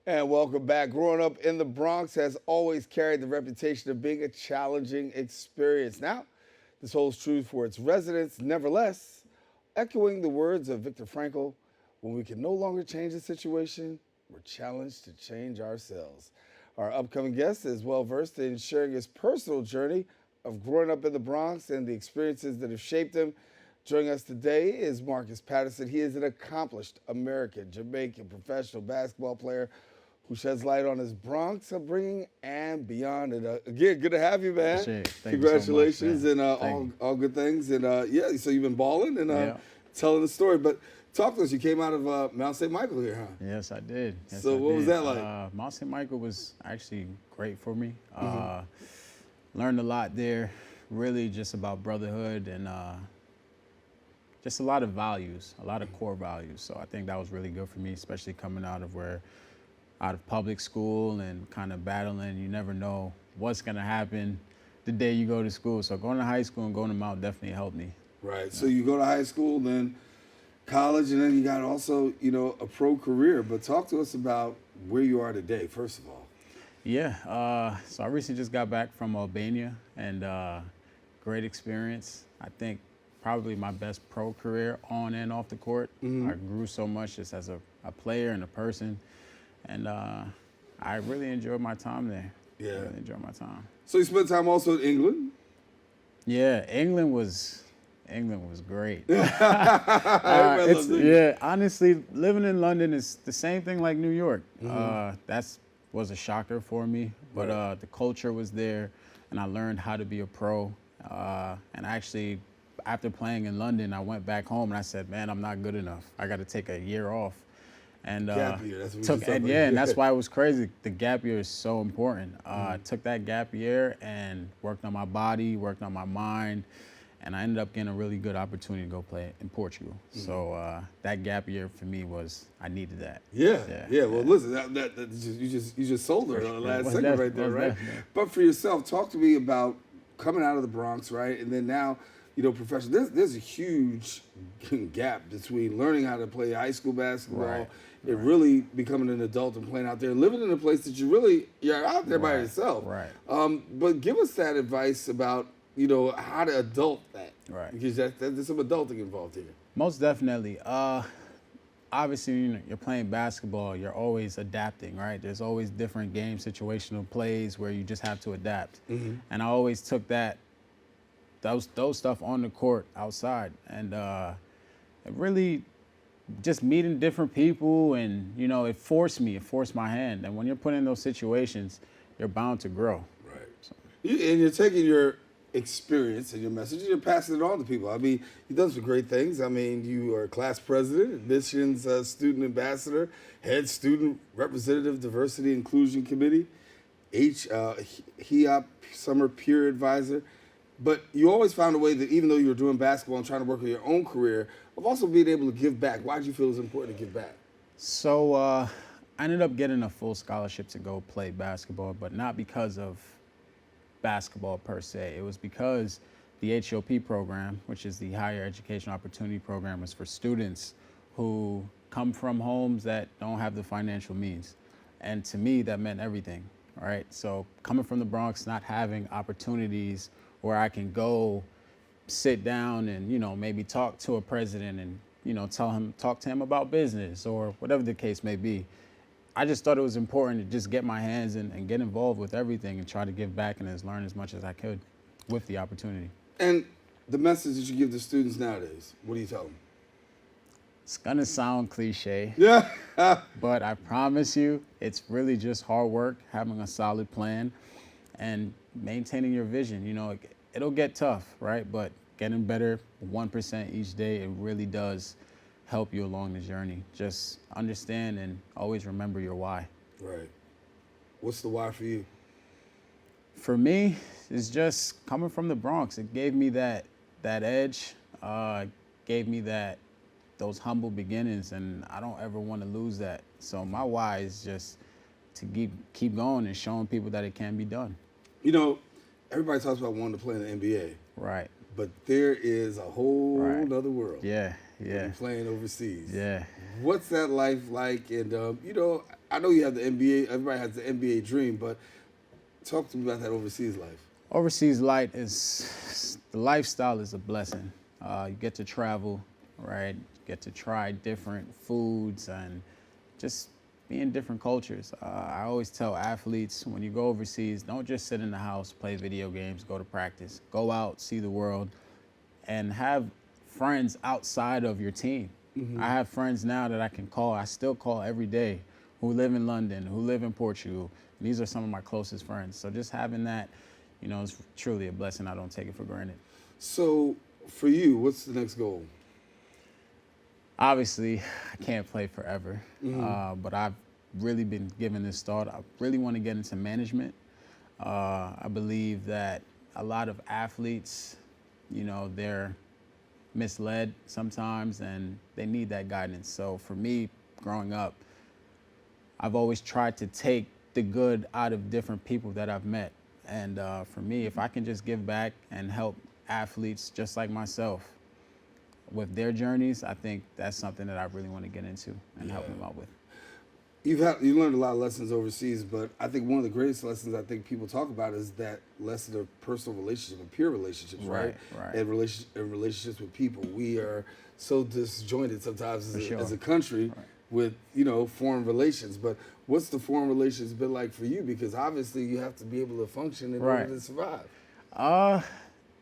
And welcome back. Growing up in the Bronx has always carried the reputation of being a challenging experience. Now, this holds true for its residents. Nevertheless, echoing the words of Viktor Frankl, when we can no longer change the situation, we're challenged to change ourselves. Our upcoming guest is well versed in sharing his personal journey of growing up in the Bronx and the experiences that have shaped him. Joining us today is Marcus Patterson. He is an accomplished American-Jamaican professional basketball player who sheds light on his Bronx upbringing and beyond. And again, good to have you, man. Thank Congratulations you so much, and all good things. And yeah, so you've been balling and Yeah. telling the story. But talk to us. You came out of Mount St. Michael here, huh? Yes, I did. Yes, So I what was did. that like? Mount St. Michael was actually great for me. Learned a lot there, really just about brotherhood and just a lot of values, a lot of core values. So I think that was really good for me, especially coming out of public school and kind of battling. You never know what's gonna happen the day you go to school. So going to high school and going to Mount definitely helped me. Right. So you go to high school, then college, and then you got also, a pro career. But talk to us about where you are today, first of all. Yeah, so I recently just got back from Albania and great experience. I think probably my best pro career on and off the court. I grew so much just as a player and a person. And I really enjoyed my time there. Yeah. Really enjoyed my time. So you spent time also in England? Yeah, England was great. Everybody loves England. Yeah, honestly, living in London is the same thing like New York. That's was a shocker for me, but the culture was there, and I learned how to be a pro. And actually, after playing in London, I went back home and I said, "Man, I'm not good enough. I got to take a year off." And Gap year, that's what we took just talked about. and that's why it was crazy. The gap year is so important. I took that gap year and worked on my body, worked on my mind, and I ended up getting a really good opportunity to go play in Portugal. So that gap year for me was I needed that. Yeah. Well, listen, you just sold her on the last segment right there, right? But for yourself, talk to me about coming out of the Bronx, right, and then now, professional. There's a huge gap between learning how to play high school basketball and really becoming an adult and playing out there and living in a place that you're out there by yourself. Right. But give us that advice about how to adult that. Right. Because there's some adulting involved here. Most definitely. Obviously, you're playing basketball, you're always adapting, right? There's always different game situational plays where you just have to adapt. And I always took those stuff on the court outside. And it really just meeting different people and, it forced my hand. And when you're put in those situations, you're bound to grow. Right. So. And you're taking your experience and your message and you're passing it on to people. I mean, you've done some great things. I mean, you are class president, admissions student ambassador, head student representative, diversity inclusion committee, HEOP summer peer advisor. But you always found a way that even though you were doing basketball and trying to work on your own career, of also being able to give back. Why did you feel it was important to give back? So I ended up getting a full scholarship to go play basketball, but not because of basketball per se. It was because the HOP program, which is the Higher Education Opportunity Program, is for students who come from homes that don't have the financial means. And to me, that meant everything, right? So coming from the Bronx, not having opportunities where I can go sit down and, maybe talk to a president and, talk to him about business or whatever the case may be. I just thought it was important to just get my hands in and get involved with everything and try to give back and learn as much as I could with the opportunity. And the message that you give to students nowadays, what do you tell them? It's gonna sound cliche, Yeah. but I promise you, it's really just hard work, having a solid plan, and maintaining your vision. It'll get tough, right? But getting better 1% each day, it really does help you along the journey. Just understand and always remember your why. Right. What's the why for you? For me, it's just coming from the Bronx. It gave me that edge, gave me those humble beginnings, and I don't ever want to lose that. So my why is just to keep going and showing people that it can be done. Everybody talks about wanting to play in the NBA. Right. But there is a whole other world. Yeah. You're playing overseas. Yeah. What's that life like? And, I know you have the NBA. Everybody has the NBA dream, but talk to me about that overseas life. Overseas life is, the lifestyle is a blessing. You get to travel, right? You get to try different foods and just be in different cultures. I always tell athletes, when you go overseas, don't just sit in the house, play video games, go to practice. Go out, see the world, and have friends outside of your team. I have friends now that I can call, I still call every day, who live in London, who live in Portugal. These are some of my closest friends. So just having that, is truly a blessing. I don't take it for granted. So for you, what's the next goal? Obviously, I can't play forever, but I've really been giving this thought. I really want to get into management. I believe that a lot of athletes, they're misled sometimes and they need that guidance. So for me, growing up, I've always tried to take the good out of different people that I've met. And for me, if I can just give back and help athletes just like myself with their journeys, I think that's something that I really want to get into and help them out with. You learned a lot of lessons overseas, but I think one of the greatest lessons I think people talk about is that lesson of personal relationship and peer relationships, right? Right. And relationships with people. We are so disjointed sometimes as a country with, foreign relations. But what's the foreign relations been like for you? Because obviously you have to be able to function in order to survive.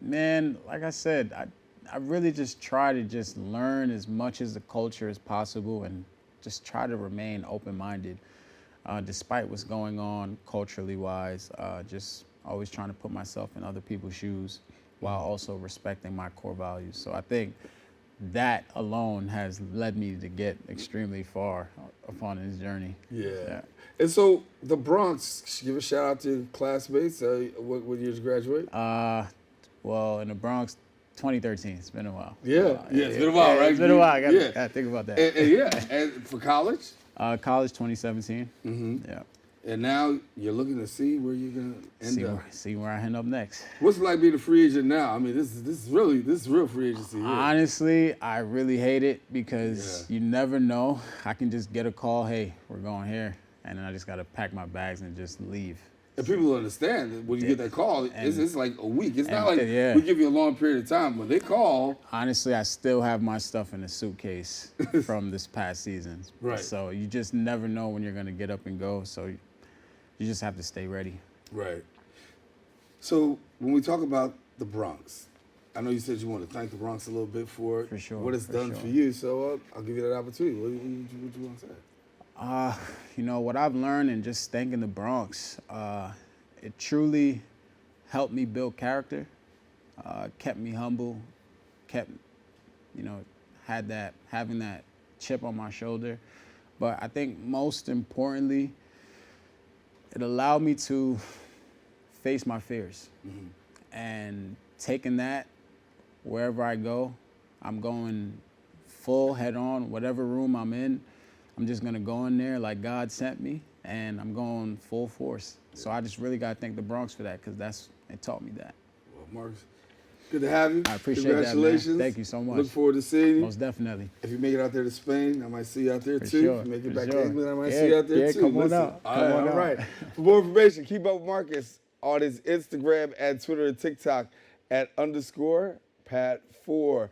Man, like I said, I really just try to just learn as much as the culture as possible and just try to remain open-minded despite what's going on culturally wise. Just always trying to put myself in other people's shoes while also respecting my core values. So I think that alone has led me to get extremely far upon this journey. Yeah. And so the Bronx, give a shout out to classmates. What year did you graduate? Well, in the Bronx, 2013. It's been a while. It's been a while, right? It's been a while. I gotta think about that. And for college? College 2017. Yeah. And now you're looking to see where you're gonna end up. See where I end up next. What's it like being a free agent now? I mean, this is real free agency here. Honestly, I really hate it because you never know. I can just get a call, hey, we're going here, and then I just gotta pack my bags and just leave. And people understand that when you get that call, it's like a week. It's not like we give you a long period of time. When they call... Honestly, I still have my stuff in a suitcase from this past season. Right. So you just never know when you're going to get up and go. So you just have to stay ready. Right. So when we talk about the Bronx, I know you said you want to thank the Bronx a little bit for what it's done for you. So I'll give you that opportunity. What do you want to say? What I've learned in just staying in the Bronx, it truly helped me build character, kept me humble, kept, having that chip on my shoulder. But I think most importantly, it allowed me to face my fears. And taking that wherever I go, I'm going full head on, whatever room I'm in. I'm just gonna go in there like God sent me, and I'm going full force. So I just really gotta thank the Bronx for that, because it taught me that. Well, Marcus, good to have you. I appreciate that, man. Congratulations. Thank you so much. Look forward to seeing you. Most definitely. If you make it out there to Spain, I might see you out there too. Sure. If you make it For back sure. to England, I might see you out there too. Come on out. All right. For more information, keep up with Marcus on his Instagram and Twitter and TikTok at _Pat4.